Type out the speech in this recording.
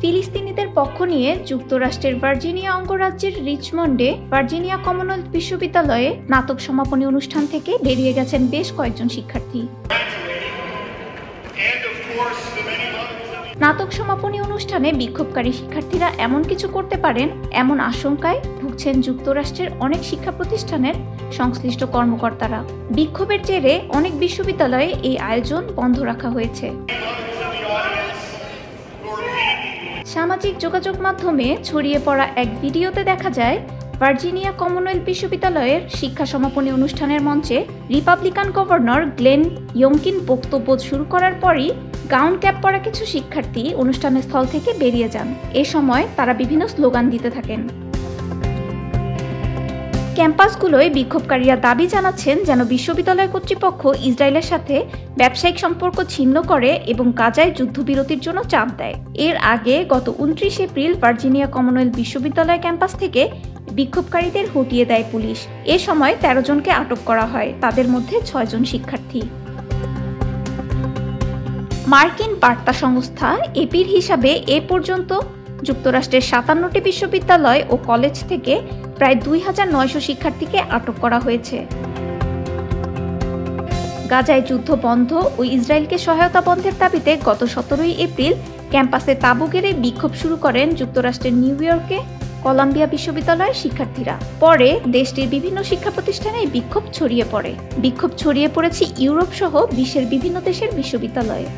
ফিলিস্তিনিদের পক্ষ নিয়ে যুক্তরাষ্ট্রের ভার্জিনিয়া অঙ্গরাজ্যের রিচমন্ডে ভার্জিনিয়া কমনওয়েলথ বিশ্ববিদ্যালয়ে স্নাতক সমাপনী অনুষ্ঠান থেকে বেরিয়ে গেছেন বেশ কয়েকজন শিক্ষার্থী। স্নাতক সমাপনী অনুষ্ঠানে বিক্ষোভকারী শিক্ষার্থীরা এমন কিছু করতে পারেন এমন আশঙ্কায় ভুগছেন যুক্তরাষ্ট্রের অনেক শিক্ষা প্রতিষ্ঠানের সংশ্লিষ্ট কর্মকর্তারা। বিক্ষোভের জেরে অনেক বিশ্ববিদ্যালয়ে এই আয়োজন বন্ধ রাখা হয়েছে। সামাজিক যোগাযোগ মাধ্যমে ছড়িয়ে পড়া এক ভিডিওতে দেখা যায় ভার্জিনিয়া কমনওয়েলথ বিশ্ববিদ্যালয়ের শিক্ষা সমাপনী অনুষ্ঠানের মঞ্চে রিপাবলিকান গভর্নর গ্লেন ইয়ংকিন বক্তব্য শুরু করার পরই গাউন ক্যাপ পরা কিছু শিক্ষার্থী অনুষ্ঠানের স্থল থেকে বেরিয়ে যান। এ সময় তারা বিভিন্ন স্লোগান দিতে থাকেন। ক্যাম্পাসগুলোয় বিক্ষোভকারীরা দাবি জানাচ্ছেন যেন বিশ্ববিদ্যালয় কর্তৃপক্ষ ইসরায়েলের সাথে ব্যবসায়িক সম্পর্ক ছিন্ন করে এবং গাজায় যুদ্ধবিরতির জন্য চাপ দেয়। এর আগে গত 29 এপ্রিল ভার্জিনিয়া কমনওয়েলথ বিশ্ববিদ্যালয় ক্যাম্পাস থেকে বিক্ষোভকারীদের হটিয়ে দেয় পুলিশ। এ সময় 13 জনকে আটক করা হয়, তাদের মধ্যে 6 জন শিক্ষার্থী। মার্কিন বার্তা সংস্থা এপির হিসাবে এ পর্যন্ত যুক্তরাষ্ট্রের 57টি বিশ্ববিদ্যালয় ও কলেজ থেকে প্রায় 2900 শিক্ষার্থীকে আটক করা হয়েছে। গাজায় যুদ্ধ বন্ধ ও ইসরায়েলকে সহায়তা বন্ধের দাবিতে গত 17 এপ্রিল ক্যাম্পাসে তাঁবু গেড়ে বিক্ষোভ শুরু করেন যুক্তরাষ্ট্রের নিউ ইয়র্কে কলাম্বিয়া বিশ্ববিদ্যালয়ের শিক্ষার্থীরা। পরে দেশটির বিভিন্ন শিক্ষা প্রতিষ্ঠানে বিক্ষোভ ছড়িয়ে পড়েছে ইউরোপ সহ বিশ্বের বিভিন্ন দেশের বিশ্ববিদ্যালয়ে।